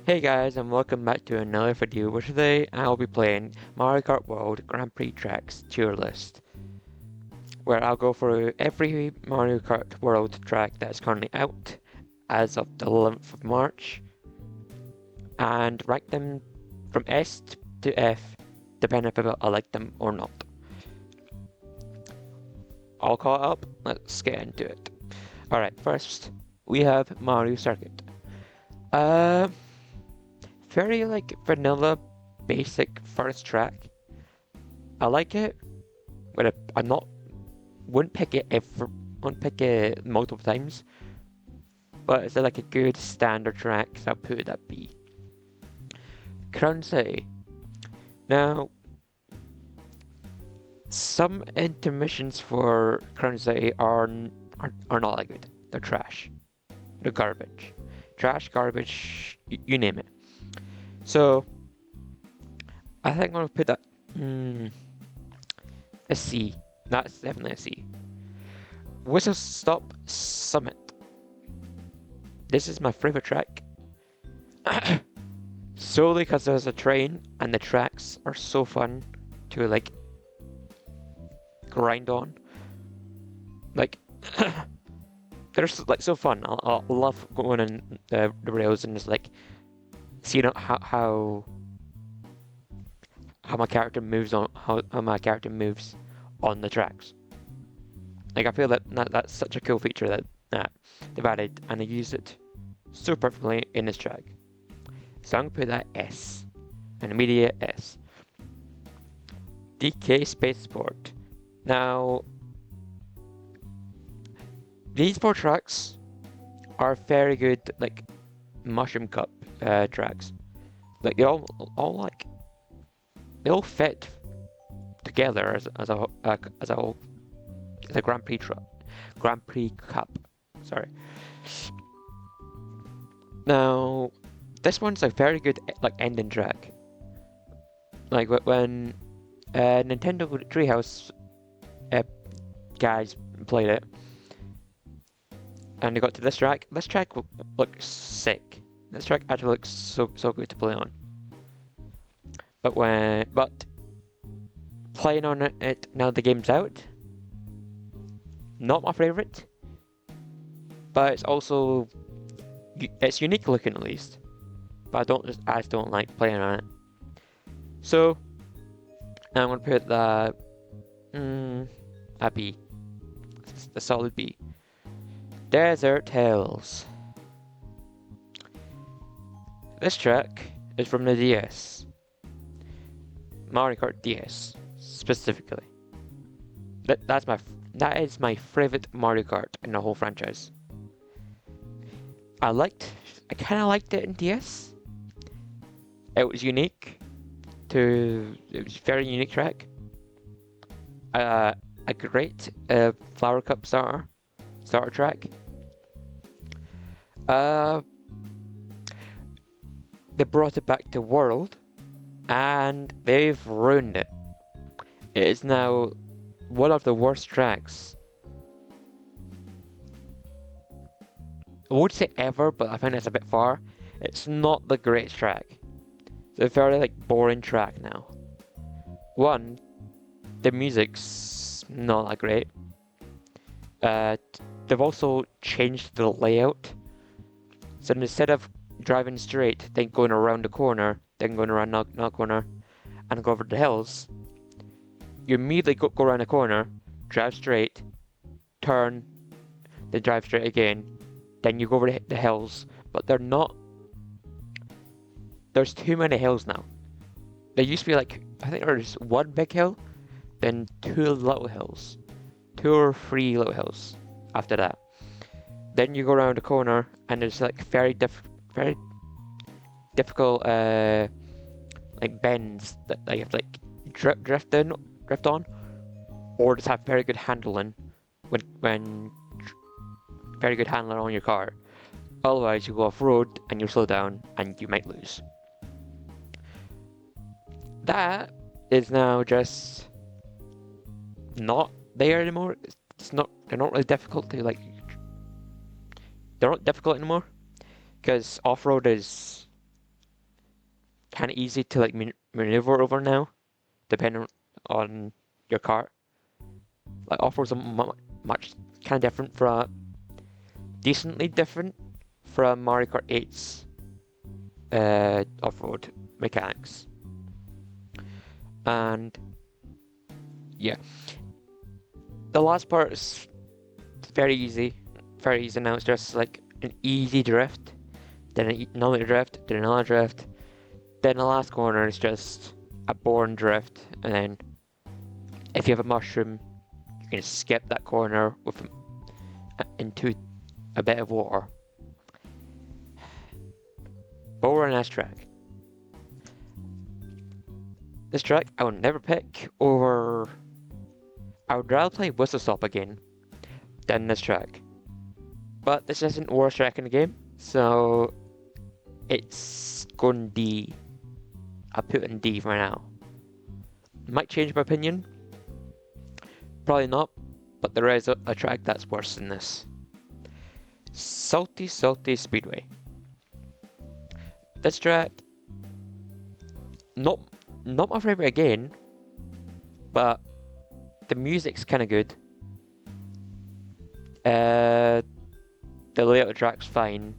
Hey guys, and welcome back to another video where today I'll be playing Mario Kart World Grand Prix Tracks Tierlist, where I'll go through every Mario Kart World track that's currently out as of the 11th of March and rank them from S to F depending if I like them or not. All caught up, let's get into it. Alright, first we have Mario Circuit. Very vanilla, basic first track. I like it, but I'm not wouldn't pick it multiple times. But it's like a good standard track, so I'll put it at B. Crown City. Now, some intermissions for Crown City are not that good. They're trash. They're garbage. Trash, garbage, you name it. So, I think I'm going to put that a C. That's definitely a C. Whistle Stop Summit. This is my favorite track. Solely because there's a train and the tracks are so fun to grind on. They're so fun. I love going on the rails and just seeing how my character moves on how my character moves on the tracks. I feel that's such a cool feature that they've added, and they use it so perfectly in this track. So I'm gonna put that S, an immediate S. DK Spaceport. Now, these four tracks are very good, Mushroom Cup tracks. They all fit together as a Grand Prix Cup. Sorry. Now, this one's a very good ending track. When Nintendo Treehouse guys played it, and they got to this track. This track looks sick. This track actually looks so good to play on. But playing on it now the game's out, not my favorite. But it's unique looking at least. But I just don't like playing on it. So I'm gonna put that a B. It's a solid B. Desert Hills. This track is from the DS. Mario Kart DS, specifically. That is my favorite Mario Kart in the whole franchise. I kinda liked it in DS. It was unique. It was a very unique track. A great Flower Cup starter track. They brought it back to World, and they've ruined it. It is now one of the worst tracks. I would say ever, but I think that's a bit far. It's not the greatest track. It's a very boring track now. One, the music's not that great. They've also changed the layout. So instead of driving straight, then going around the corner, then going around another corner, and go over the hills, you immediately go around the corner, drive straight, turn, then drive straight again, then you go over the hills, but they're not. There's too many hills now. There used to be I think there's one big hill, then two little hills. 2 or 3 little hills after that. Then you go around the corner and there's very difficult bends that you have to drift on, or just have very good handling when very good handling on your car. Otherwise you go off road and you slow down and you might lose. That is now just not there anymore. They're not really difficult to they're not difficult anymore, because off-road is kind of easy to like maneuver over now, depending on your car. Like offers a much kind of different from decently different from Mario Kart 8's off-road mechanics. And yeah, the last part is very easy now. It's just like an easy drift, then another drift, then another drift, then the last corner is just a boring drift, and then if you have a mushroom, you can skip that corner with into a bit of water. Boring ass track. This track I will never pick over. I would rather play Whistle Stop again than this track. But this isn't the worst track in the game, so it's going D. I'll put it in D for now. Might change my opinion. Probably not, but there is a track that's worse than this. Salty Speedway. This track, not my favorite again, but the music's kind of good. The layout of the track's fine.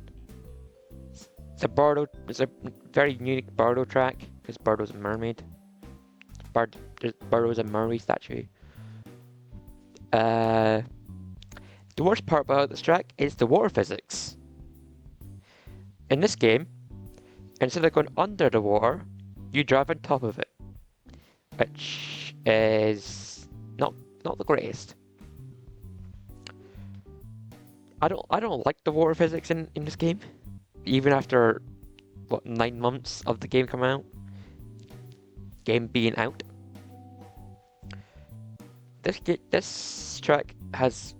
It's a very unique Bardo track because Bardo's a mermaid. Bardo's a Murray statue. The worst part about this track is the water physics. In this game, instead of going under the water, you drive on top of it, which is not the greatest. I don't like the water physics in this game, even after 9 months of the game coming out, being out. This track does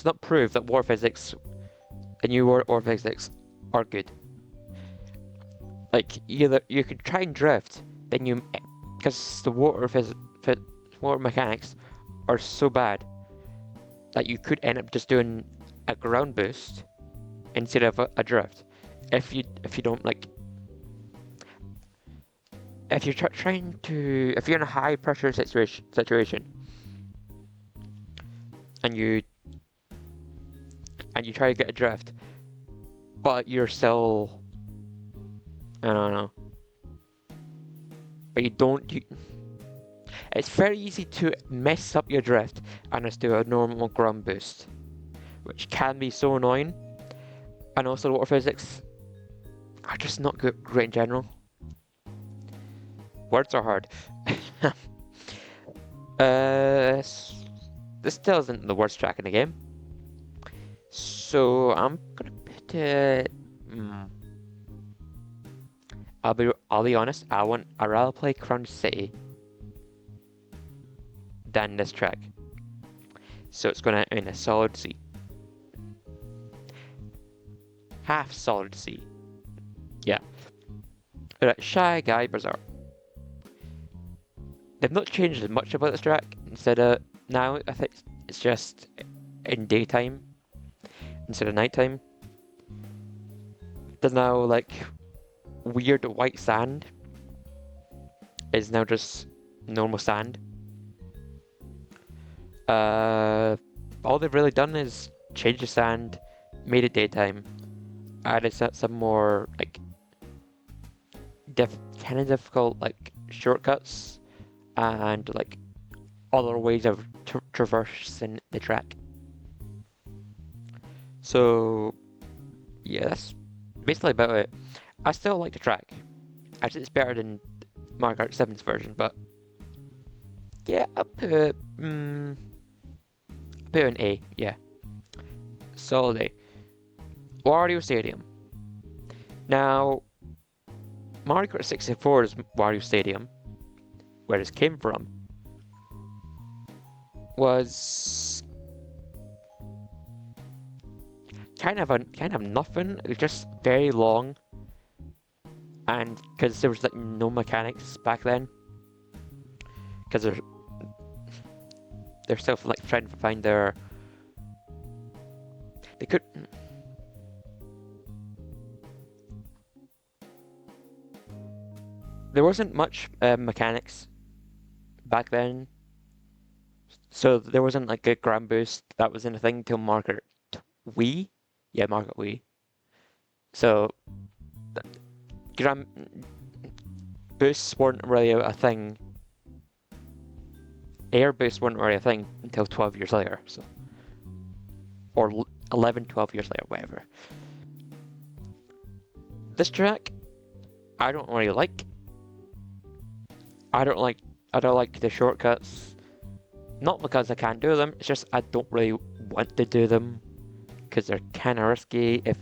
not prove that water physics and new water physics are good. Like either you could try and drift, then because the water mechanics are so bad that you could end up just doing a ground boost instead of a drift. If you don't like, if you're if you're in a high pressure situation and you try to get a drift, but you're still, I don't know, but it's very easy to mess up your drift and just do a normal ground boost, which can be so annoying. And also the water physics are just not great in general. Words are hard. This still isn't the worst track in the game, so I'm gonna put it. I'll be honest. I'd rather play Crunch City than this track, so it's gonna earn a solid C. Half solid C. Yeah. Alright, Shy Guy Bazaar. They've not changed much about this track. Instead of now, I think it's just in daytime instead of nighttime. There's now like weird white sand is now just normal sand. All they've really done is change the sand, made it daytime, added some more like kind of difficult like shortcuts and like other ways of traversing the track. So yeah, that's basically about it. I still like the track. I think it's better than Mario Kart 7's version, but yeah, I'll put an A, yeah. Solid A. Wario Stadium. Now, Mario Kart 64's Wario Stadium, where this came from, was kind of nothing. It was just very long, and because there was like no mechanics back then, because they're still like trying to find they there wasn't much mechanics back then, so there wasn't like a gram boost that was in a thing till Market Wii. Yeah, Market Wii. So gram boosts weren't really a thing. Air boosts weren't really a thing until 12 years later. So, or 11, 12 years later, whatever. This track, I don't really like. I don't like the shortcuts. Not because I can't do them, it's just I don't really want to do them because they're kind of risky if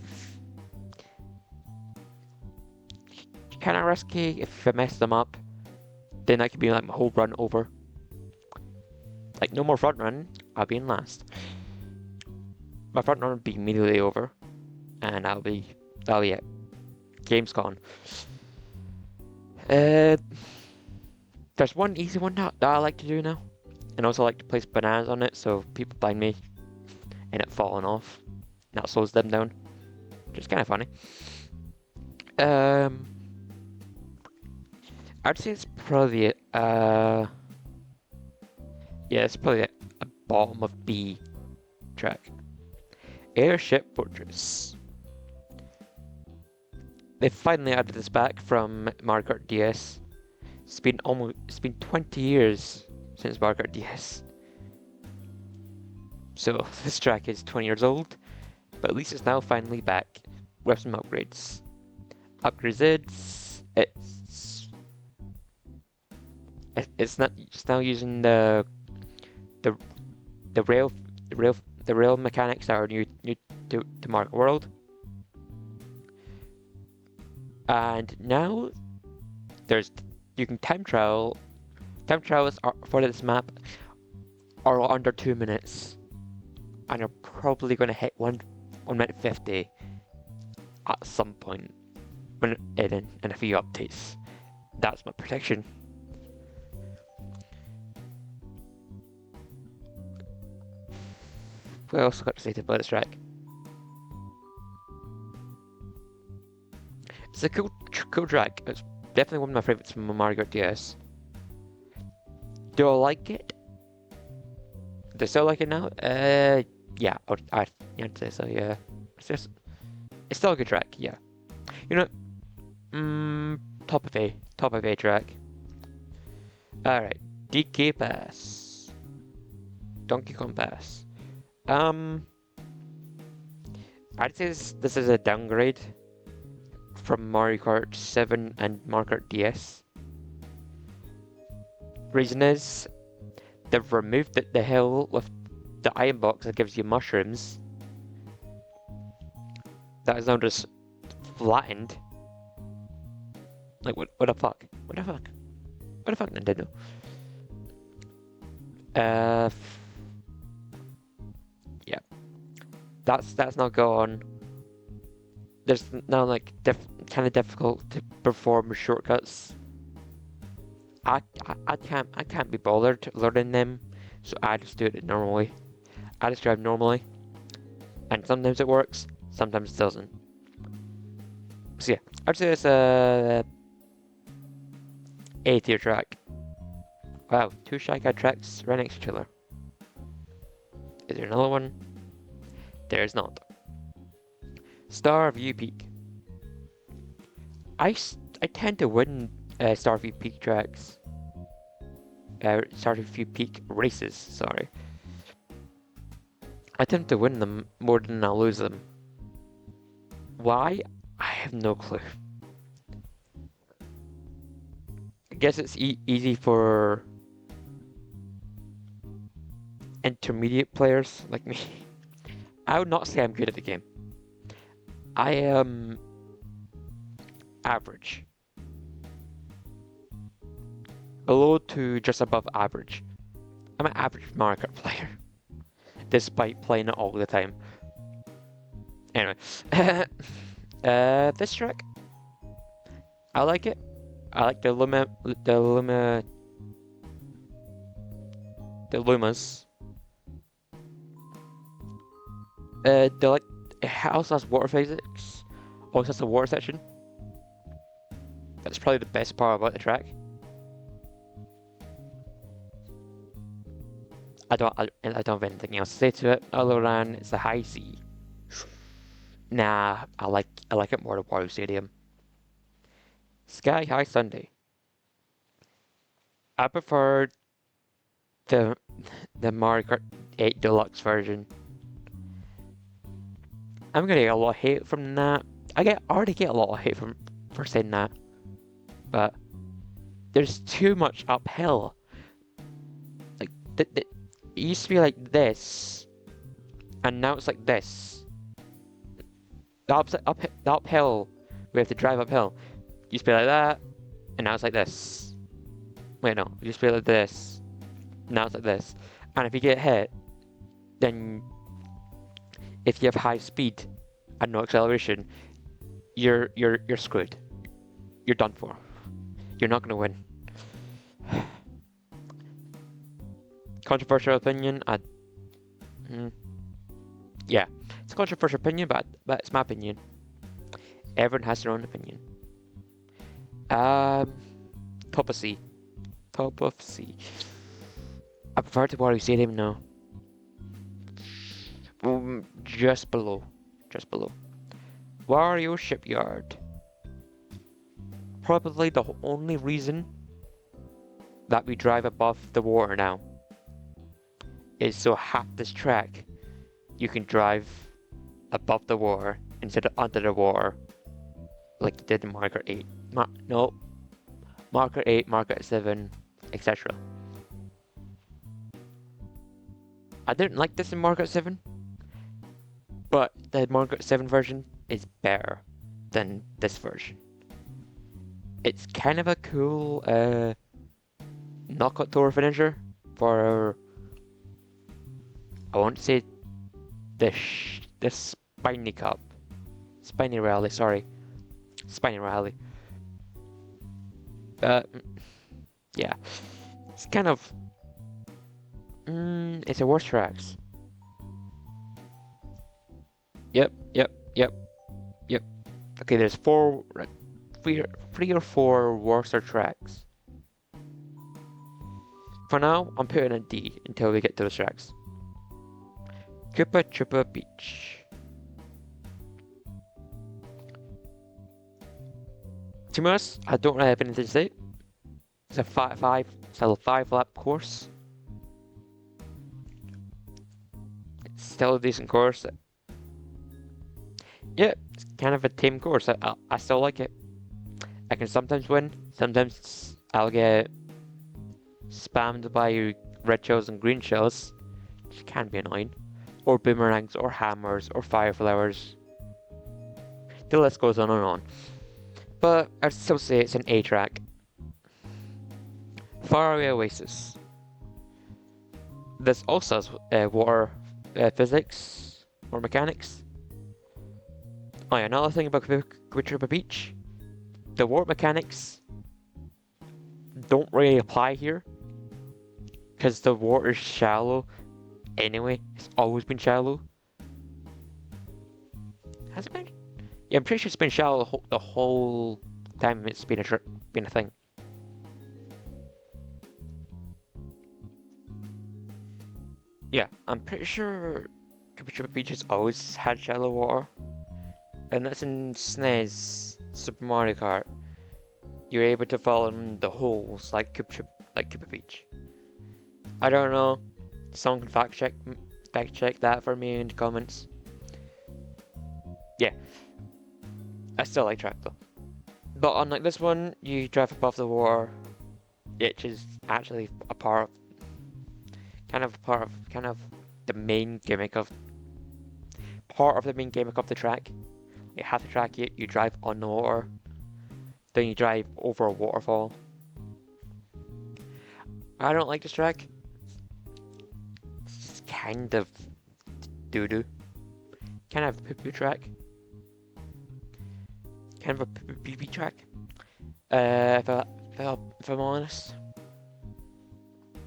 I mess them up. Then I could be like my whole run over. Like no more front run, I'll be in last. My front run will be immediately over, and that'll be it. Game's gone. There's one easy one that I like to do now, and also like to place bananas on it so people blind me and it falling off. And that slows them down. Which is kind of funny. I'd say it's probably it's probably a bottom of B track. Airship Fortress. They finally added this back from Mario Kart DS. It's been 20 years since Mario Kart DS. So this track is 20 years old, but at least it's now finally back with some upgrades. It's now using the rail mechanics that are new to Mario World. And now you can time travel. Time travels for this map are under 2 minutes, and you're probably going to hit 1:50 at some point in a few updates. That's my prediction. What else got to say about this track? It's a cool track. It's definitely one of my favorites from Mario Kart DS. Do I like it? Do I still like it now? Yeah, I'd say so. Yeah, it's still a good track. Yeah, you know, top of A track. All right, DK Pass, Donkey Kong Pass. I'd say this is a downgrade from Mario Kart 7 and Mario Kart DS. Reason is, they've removed the hill with the iron box that gives you mushrooms. That is now just flattened. Like, what the fuck? What the fuck? What the fuck, Nintendo? Yeah. That's now gone. There's now like kind of difficult to perform shortcuts. I can't be bothered learning them, so I just do it normally. I just drive normally, and sometimes it works, sometimes it doesn't. So yeah, I'd say it's a A tier track. Wow, 2 Shy Guy tracks right next to each other. Is there another one? There's not. Starview Peak. I tend to win Starview Peak tracks. Starview Peak races, sorry. I tend to win them more than I lose them. Why? I have no clue. I guess it's easy for intermediate players like me. I would not say I'm good at the game. I am average. Below to just above average. I'm an average Mario Kart player, despite playing it all the time. Anyway, this track, I like it. I like the Lumas. It also has water physics. Also has a water section. That's probably the best part about the track. I don't have anything else to say to it other than it's a high C. Nah, I like it more than Wario Stadium. Sky High Sunday. I prefer the Mario Kart 8 Deluxe version. I'm gonna get a lot of hate from that. I already get a lot of hate for saying that, but there's too much uphill. Like it used to be like this, and now it's like this. The uphill, we have to drive uphill. Used to be like that, and now it's like this. Wait, no, it used to be like this. Now it's like this. And if you get hit, then if you have high speed and no acceleration, you're screwed. You're done for. You're not gonna win. Controversial opinion. Yeah, it's a controversial opinion, but it's my opinion. Everyone has their own opinion. Top of C. Top of C. I prefer to Wario Stadium now. Just below. Just below. Wario Shipyard. Probably the only reason that we drive above the water now is so half this track you can drive above the water instead of under the water like you did in Mario Kart 8. No. Mario Kart 8, Mario Kart 7, etc. I didn't like this in Mario Kart 7, but the Mario Kart 7 version is better than this version. It's kind of a cool knockout tour finisher for, I won't say the Spiny Cup. Spiny Rally, sorry. Spiny Rally. Yeah. It's kind of... it's a worse tracks. Yep. Okay, there's three or four worser tracks. For now, I'm putting a D until we get to the tracks. Koopa Troopa Beach. To be honest, I don't really have anything to say. It's a 5-lap course. It's still a decent course. Yeah, it's kind of a tame course. I still like it. I can sometimes win. Sometimes I'll get spammed by red shells and green shells, which can be annoying. Or boomerangs, or hammers, or fire flowers. The list goes on and on. But I'd still say it's an A track. Faraway Oasis. This also has water physics or mechanics. Oh yeah, another thing about Koopa Troopa Beach. The water mechanics don't really apply here. Because the water is shallow. Anyway, it's always been shallow. Has it been? Yeah, I'm pretty sure it's been shallow the whole time it's been a thing. Yeah, I'm pretty sure Koopa Troopa Beach has always had shallow water. And that's in SNES, Super Mario Kart. You're able to fall in the holes like Koopa Beach. I don't know. Someone can fact check that for me in the comments. Yeah. I still like track though. But unlike this one, you drive above the water, which is actually kind of the main gimmick of the track. You have the track, you drive on the water, then you drive over a waterfall. I don't like this track. It's kind of doo-doo. Kind of a poo-poo track. Kind of a pee-pee track. If I'm honest.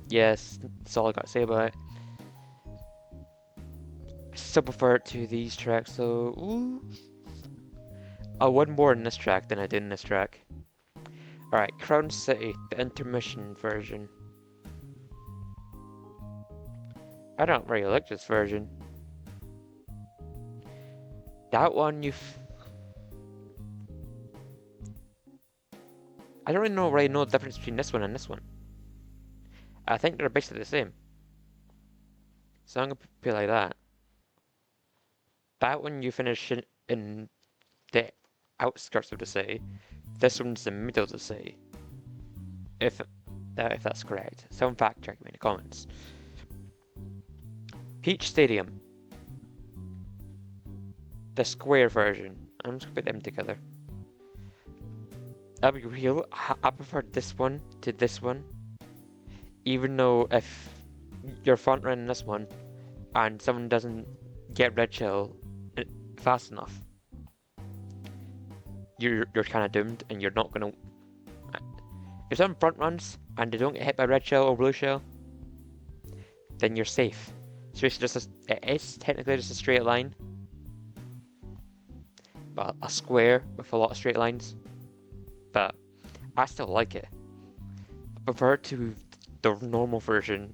Yes, that's all I got to say about it. I still prefer it to these tracks, so... Ooh. I won more in this track than I did in this track. Alright, Crown City, the intermission version. I don't really like this version. That one I don't really know the difference between this one and this one. I think they're basically the same. So I'm gonna put it like that. That one you finish in the outskirts of the city. This one's the middle of the city. If that's correct. Someone fact check me in the comments. Peach Stadium. The square version. I'm just gonna put them together. I'll be real, I prefer this one to this one. Even though if you're front running this one and someone doesn't get red shell fast enough, you're kind of doomed and you're not gonna. If someone front runs and they don't get hit by red shell or blue shell, then you're safe. So it's it is technically just a straight line, but a square with a lot of straight lines. But I still like it. I prefer it to the normal version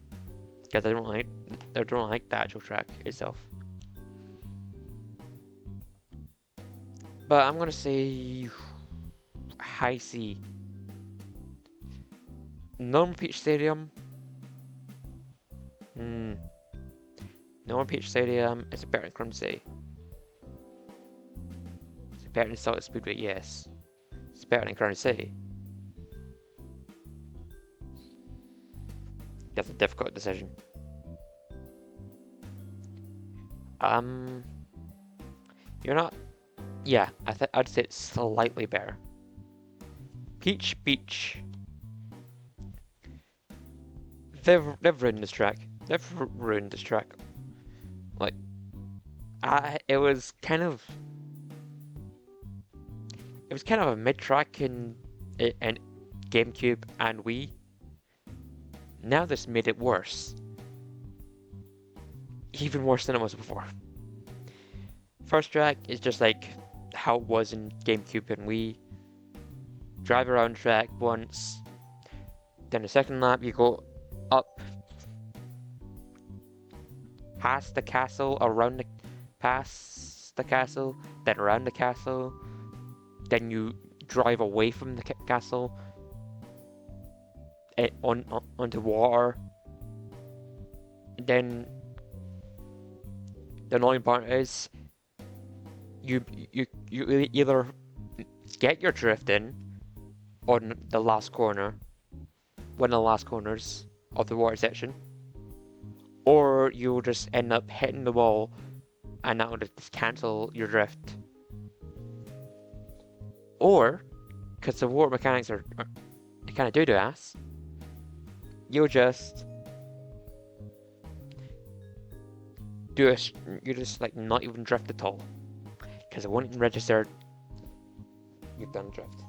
because I don't like the actual track itself. But I'm gonna say high C. Normal Peach Stadium. Normal Peach Stadium is better than Crown City. Is it better than Solid Speedway? Yes. It's better than Crown City. That's a difficult decision. You're not. Yeah, I'd say it's slightly better. Peach Beach. They've ruined this track. Like, it was kind of a mid track in GameCube and Wii. Now this made it worse. Even worse than it was before. First track is just like how it was in GameCube and Wii. Drive around track once. Then the second lap you go up past the castle, past the castle, then around the castle. Then you drive away from the castle onto water. Then the annoying part is you either get your drift in on the last corner, one of the last corners of the water section, or you'll just end up hitting the wall and that will just cancel your drift. Or, because the water mechanics are they kind of doo-doo-ass, you'll just like not even drift at all, because it won't even register you've done drift,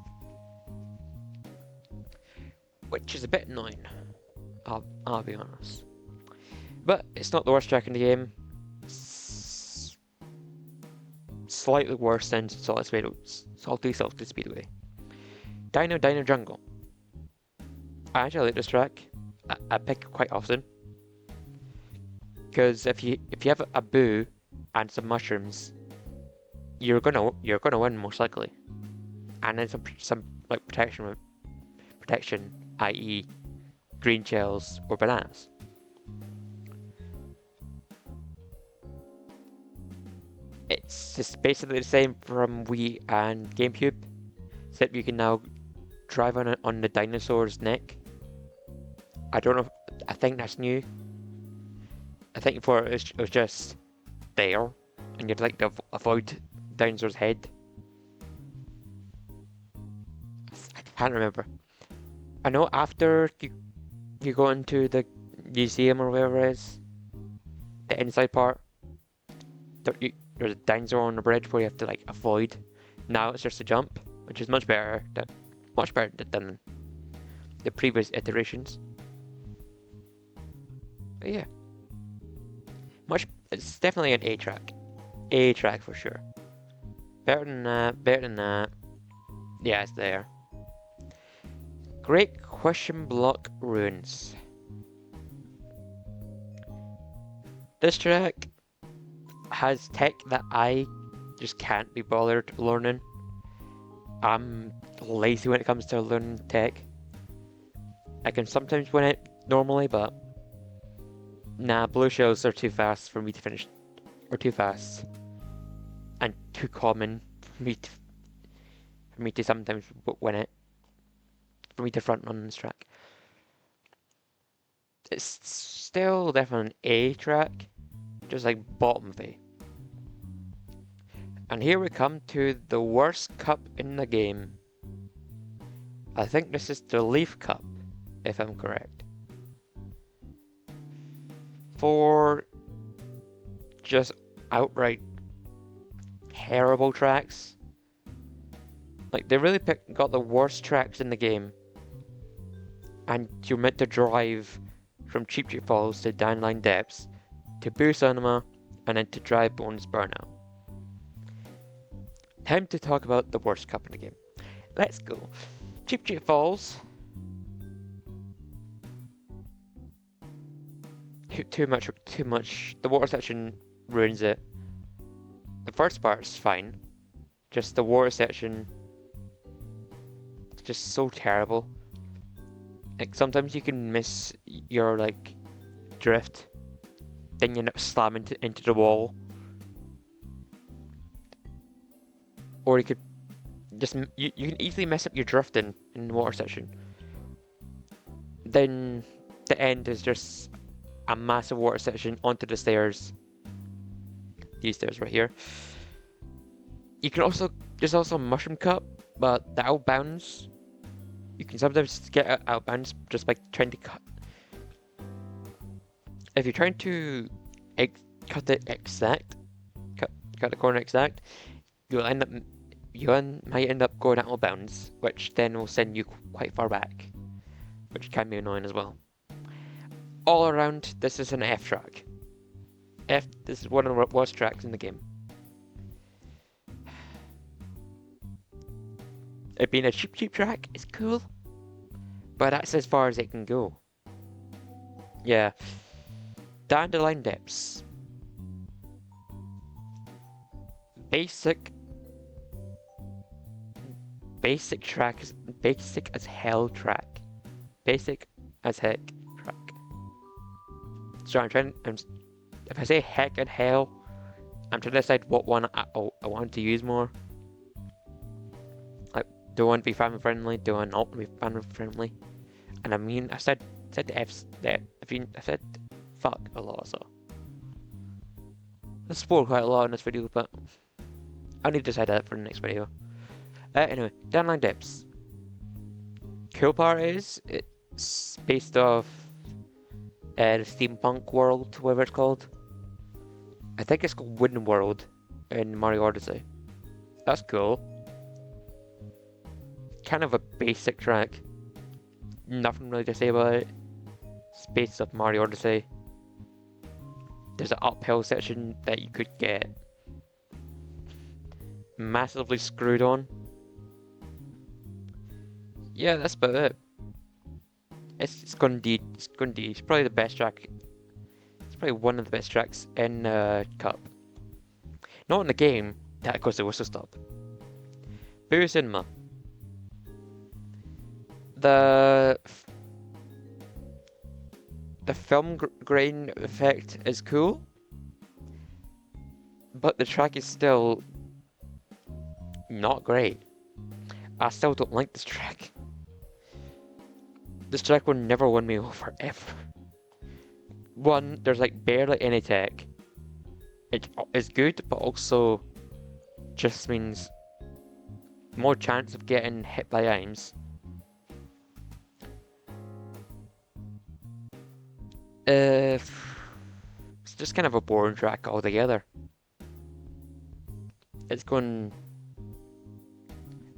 which is a bit annoying. I'll be honest, but it's not the worst track in the game. Slightly worse than Salty Speedway. Dino Jungle. I actually like this track. I pick it quite often because if you have a boo and some mushrooms, you're gonna win most likely, and then some like protection, i.e. green shells or bananas. It's just basically the same from Wii and GameCube, except you can now drive on the dinosaur's neck. I don't know. I think that's new. I think before it was just there, and you'd like to avoid dinosaur's head. I can't remember. I know after you go into the museum or whatever it is, the inside part, there's a dinosaur on the bridge where you have to like avoid. Now it's just a jump, which is much better than the previous iterations. But yeah, it's definitely an A track for sure. Better than that. Yeah, it's there. Great Question Block Ruins. This track has tech that I just can't be bothered learning. I'm lazy when it comes to learning tech. I can sometimes win it normally, but nah, blue shells are too fast for me to finish, or too fast, and too common for me to sometimes win it, for me to front run this track. It's still definitely an A track, just like bottom of A. And here we come to the worst cup in the game. I think this is the Leaf Cup, if I'm correct. For just outright terrible tracks. Like, they really got the worst tracks in the game. And you're meant to drive from Cheap Cheap Falls to Downline Depths, to Boo Cinema, and then to Dry Bones Burnout. Time to talk about the worst cup in the game. Let's go. Cheap Cheap Falls. Too much. The water section ruins it. The first part's fine. Just the water section, it's just so terrible. Like, sometimes you can miss your, like, drift, then you end up slamming into the wall. Or you could just, you can easily mess up your drifting in the water section. Then the end is just a massive water section onto the stairs. These stairs right here. You can also, there's also a mushroom cup, but the outbounds, you can sometimes get outbounds just by trying to cut. If you're trying to cut it exact, cut the corner exact, you might end up going out of bounds, which then will send you quite far back, which can be annoying as well. All around, this is an F track. This is one of the worst tracks in the game. It being a cheap track is cool, but that's as far as it can go. Yeah. Dandelion Depths. Basic track is basic as hell track. Basic as heck track. So if I say heck and hell, I'm trying to decide what one I want to use more. Like, do I want to be family friendly? Do I not want to be family friendly? And I mean, I said the F's there. I said fuck a lot, so I spoiled quite a lot in this video, but I need to decide that for the next video. Anyway, Downline Depths. Cool part is it's based off the steampunk world, whatever it's called. I think it's called Wooden World in Mario Odyssey. That's cool. Kind of a basic track. Nothing really to say about it. It's based off Mario Odyssey. There's an uphill section that you could get massively screwed on. Yeah, that's about it. It's Gundy. It's probably the best track. It's probably one of the best tracks in Cup. Not in the game, that of course the whistle stop. Boo Cinema. The film grain effect is cool, but the track is still not great. I still don't like this track. This track will never win me over, ever. One, there's like barely any tech. It's good, but also just means more chance of getting hit by aims. It's just kind of a boring track altogether. It's going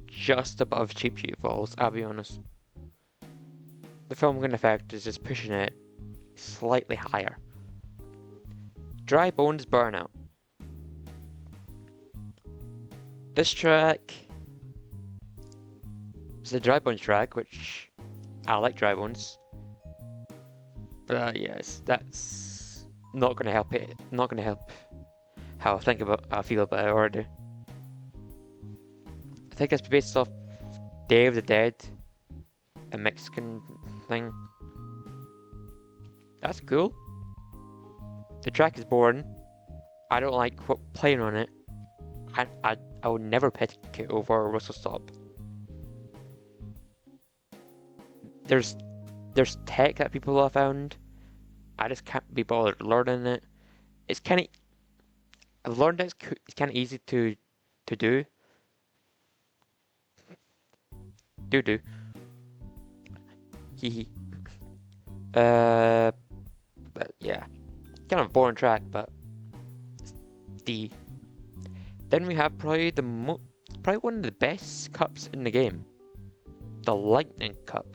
just above Cheap Cheap Falls, I'll be honest. The film grain effect is just pushing it slightly higher. Dry Bones Burnout. This track is the Dry Bones track, which I like dry bones. But yes, that's not gonna help it. Not gonna help how I feel about it already. I think it's based off Day of the Dead, a Mexican thing. That's cool. The track is boring. I don't like playing on it. I would never pick it over a whistle stop. There's tech that people have found. I just can't be bothered learning it. It's kind of I've learned it's kind of easy to do. Do. Hee. But yeah, kind of a boring track, but D. Then we have probably probably one of the best cups in the game, the Lightning Cup.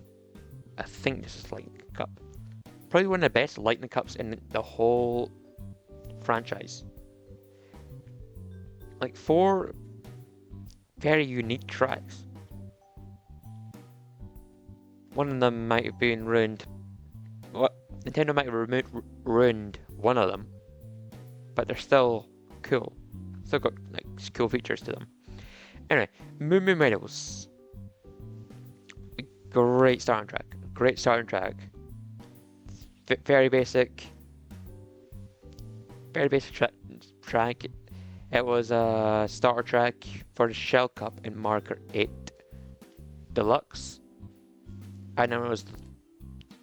I think this is Lightning Cup. Probably one of the best Lightning Cups in the whole franchise. Like 4 very unique tracks. One of them might have been ruined. Nintendo might have ruined one of them, but they're still cool. Still got like cool features to them. Anyway, Moo Moo Meadows. Great starting track. Great starting track. Very basic. Very basic track. It was a starter track for the Shell Cup in Mario Kart 8 Deluxe. I know it was the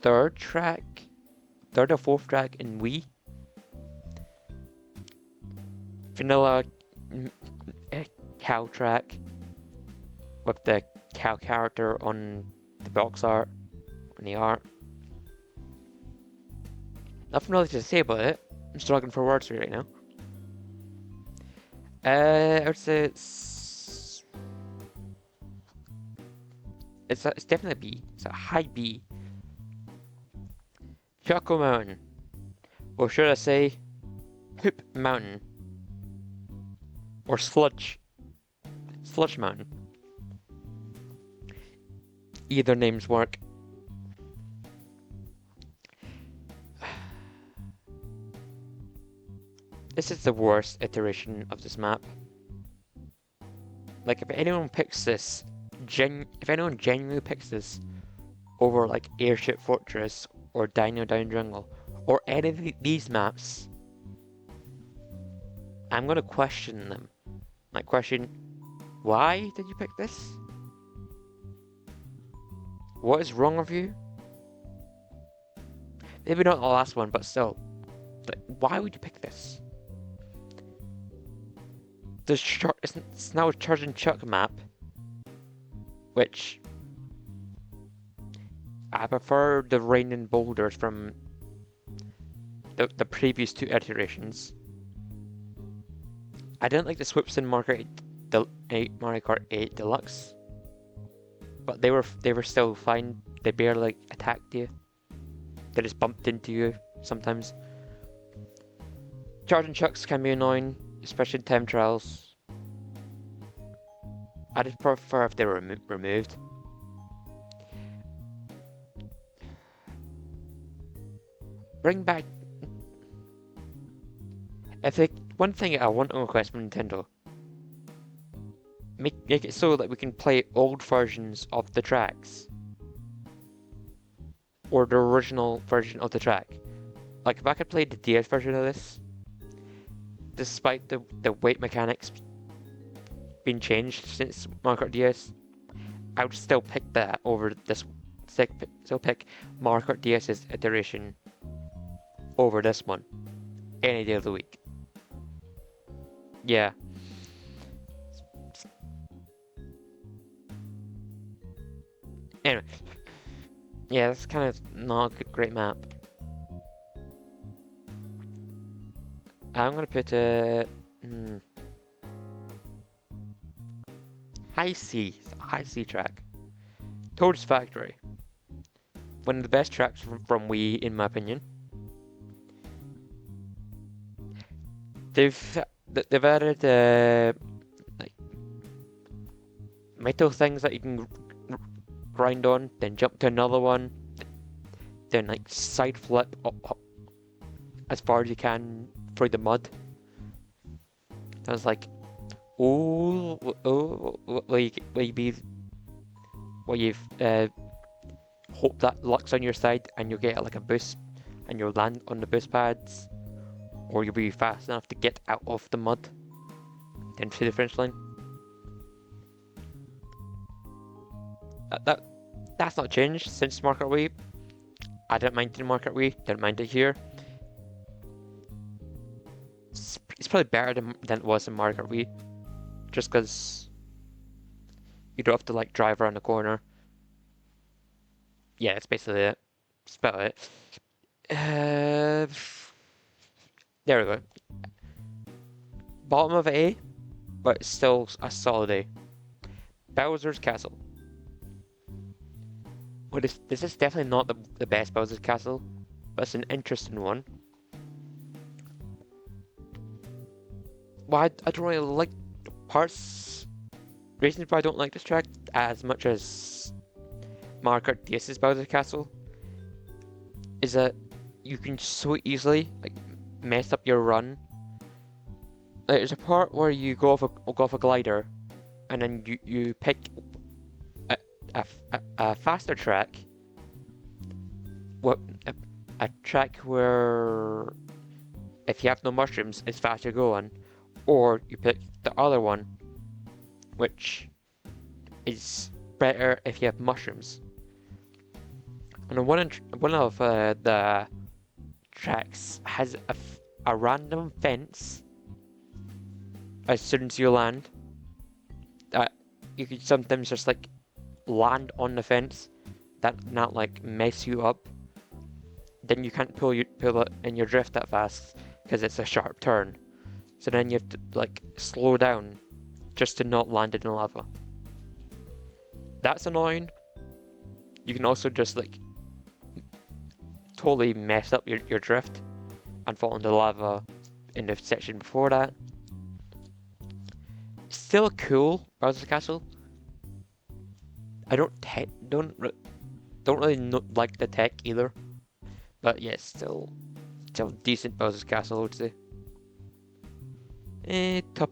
third or fourth track in Wii. Vanilla cow track with the cow character on the box art, on the art. Nothing really to say about it. I'm struggling for words right now. I would say it's definitely a B. It's a high B. Choco Mountain, or should I say, Hoop Mountain, or Sludge Mountain. Either names work. This is the worst iteration of this map. Like, if anyone picks this, if anyone genuinely picks this over like Airship Fortress or Dino Down Jungle or any of these maps, I'm gonna question them. Like, question, why did you pick this? What is wrong with you? Maybe not the last one, but still, like, why would you pick this? It's now a Charge and Chuck map, which I prefer the raining boulders from the previous 2 iterations. I didn't like the swoops in Mario Kart 8 Deluxe, but they were still fine. They barely attacked you. They just bumped into you sometimes. Charging chucks can be annoying, especially in time trials. I just prefer if they were removed. Bring back. One thing I want to request from Nintendo: make it so that we can play old versions of the tracks, or the original version of the track. Like, if I could play the DS version of this, despite the weight mechanics being changed since Mario Kart DS, I would still pick that over this. Still pick Mario Kart DS's iteration over this one any day of the week. Yeah. Anyway, yeah, that's kind of not a great map. I'm gonna put a high C track. Toad's Factory. One of the best tracks from Wii, in my opinion. They've added like metal things that you can grind on, then jump to another one, then like side flip up as far as you can through the mud. I was like, oh, where you've hope that luck's on your side and you'll get like a boost and you'll land on the boost pads, or you'll be fast enough to get out of the mud, then to the finish line. That's not changed since Mario Kart Wii. I didn't mind it in Mario Kart Wii, didn't mind it here. It's probably better than it was in Mario Kart Wii, just because you don't have to like drive around the corner. Yeah, that's basically it. That's about it. There we go. Bottom of A, but it's still a solid A. Bowser's Castle. Well, this is definitely not the best Bowser's Castle, but it's an interesting one. Well, I don't really like parts. Reasons why I don't like this track as much as Mario Kart DS's Bowser's Castle is that you can so easily like mess up your run. Like, there's a part where you go off a glider, and then you pick a faster track. What a track where if you have no mushrooms, it's faster going, or you pick the other one, which is better if you have mushrooms. And one of the tracks has a random fence as soon as you land that you could sometimes just like land on the fence that not like mess you up. Then you can't pull it in your drift that fast because it's a sharp turn. So then you have to like slow down just to not land in the lava. That's annoying. You can also just like totally mess up your drift and fall into lava in the section before that. Still cool, Bowser's Castle. I don't really like the tech either, but yeah, still decent Bowser's Castle, I would say. Top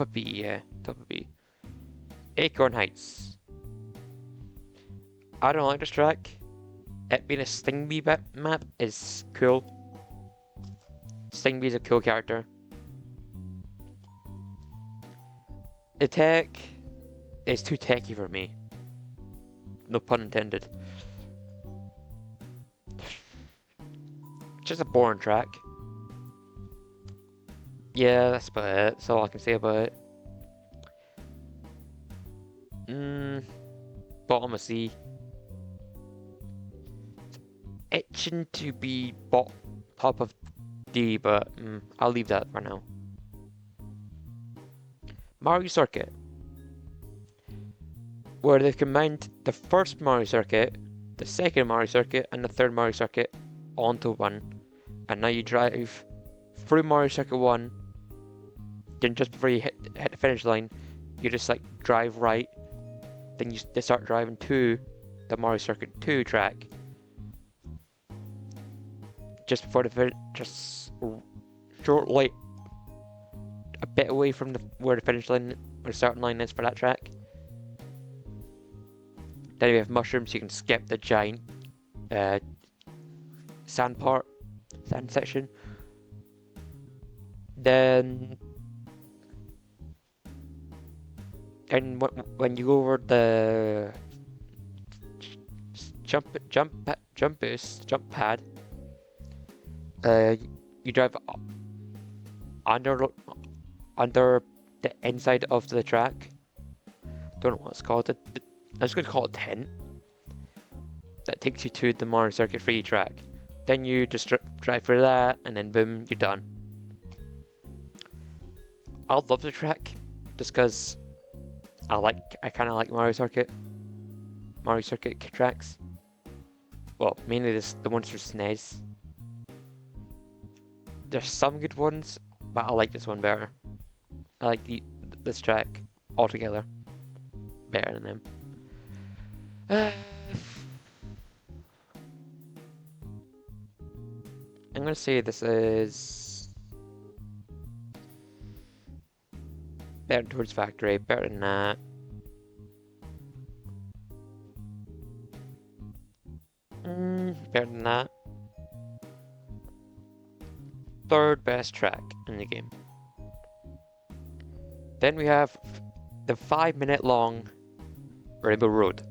of B, yeah, top of B. Acorn Heights. I don't like this track. It being a Stingbee map is cool. Stingbee's a cool character. The tech is too techy for me. No pun intended. Just a boring track. Yeah, that's about it. That's all I can say about it. Bottom of C. Itching to be top of D, but I'll leave that for now. Mario Circuit, where they've combined the first Mario Circuit, the second Mario Circuit, and the third Mario Circuit onto one. And now you drive through Mario Circuit 1, then just before you hit the finish line, you just like drive right, then you start driving to the Mario Circuit 2 track. Just before just shortly a bit away from where the finish line or the starting line is for that track. Then you have mushrooms, so you can skip the giant sand section. Then when you go over the jump pad, you drive under the inside of the track. Don't know what it's called. I'm just going to call it 10. That takes you to the Mario Circuit 3 track. Then you just drive through that, and then boom, you're done. I love the track just because I kind of like Mario Circuit tracks. Well, mainly the ones for SNES. There's some good ones, but I like this one better. I like this track altogether better than them. I'm gonna say this is better towards factory, better than that. Better than that. Third best track in the game. Then we have the 5-minute long Rainbow Road.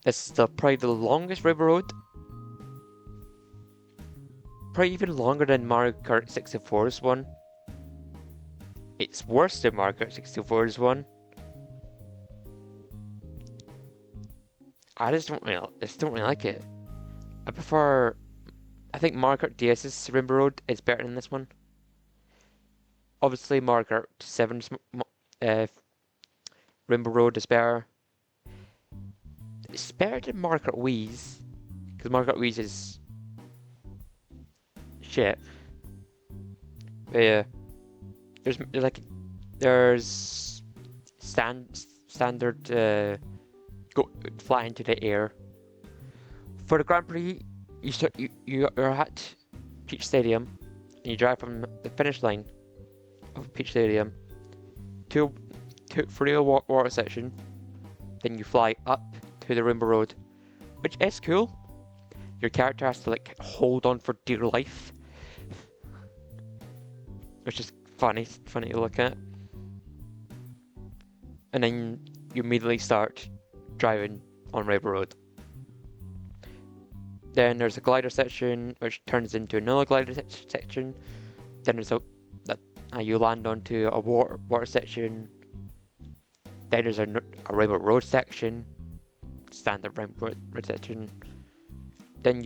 This is probably the longest Rainbow Road. Probably even longer than Mario Kart 64's one. It's worse than Mario Kart 64's one. I just don't really like it. I think Mario Kart DS's Rainbow Road is better than this one. Obviously, Mario Kart 7's Rainbow Road is better. It's better than Mario Kart Wii's, because Mario Kart Wii's is shit. But yeah, there's standard go fly into the air. For the Grand Prix, you're at Peach Stadium, and you drive from the finish line of Peach Stadium to for the water section. Then you fly up to the Rainbow Road, which is cool. Your character has to like hold on for dear life, which is funny to look at. And then you immediately start driving on Rainbow Road. Then there's a glider section, which turns into another glider section. Then there's you land onto a water section. Then there's a Rainbow Road section, standard Rainbow Road section. Then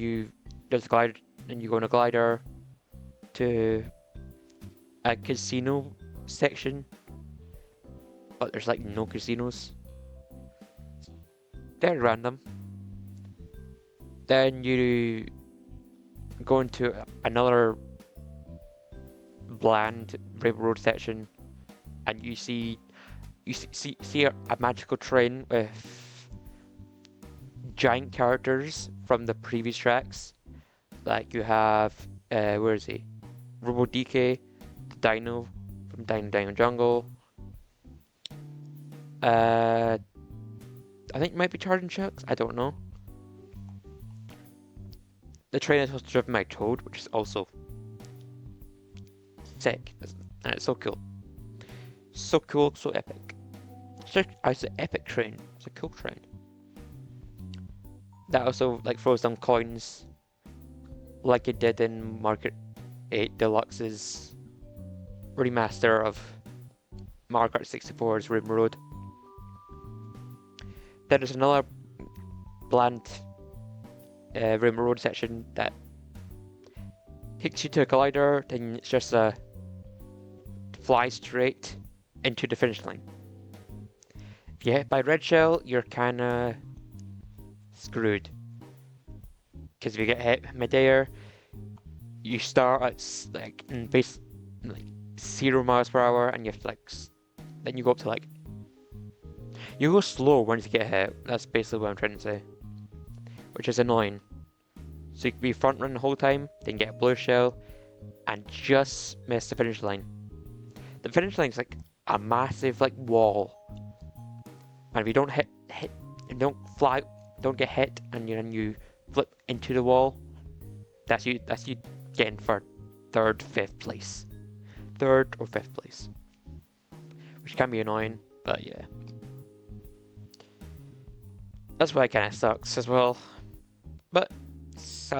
there's a glider, and you go on a glider to a casino section, but there's like no casinos. They're random. Then you go into another bland Rainbow Road section, and you see a magical train with giant characters from the previous tracks. Like you have where is he? Robo DK, the Dino from Dino Jungle. I think it might be Charging Chucks. I don't know. The train is also driven by Toad, which is also sick. And it's so cool. So cool, so epic. It's an epic train. It's a cool train. That also like throws down coins like it did in Market 8 Deluxe's remaster of Mario Kart 64's Rainbow Road. Then there's another bland Rainbow Road section that takes you to a glider, then it's just a fly straight into the finish line. If you hit by red shell, you're kinda screwed. Because if you get hit midair, you start at like 0 miles per hour, and you have to then you go up to you go slow once you get hit. That's basically what I'm trying to say, which is annoying. So you can be front running the whole time, then get a blue shell, and just miss the finish line. The finish line is like a massive wall, and if you don't don't get hit, and then you flip into the wall, that's you getting for third or fifth place, which can be annoying, but yeah. That's why it kind of sucks as well. But it's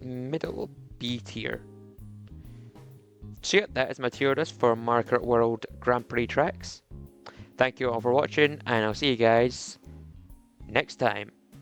middle B tier. So yeah, that is my tier list for Mario Kart World Grand Prix tracks. Thank you all for watching, and I'll see you guys next time.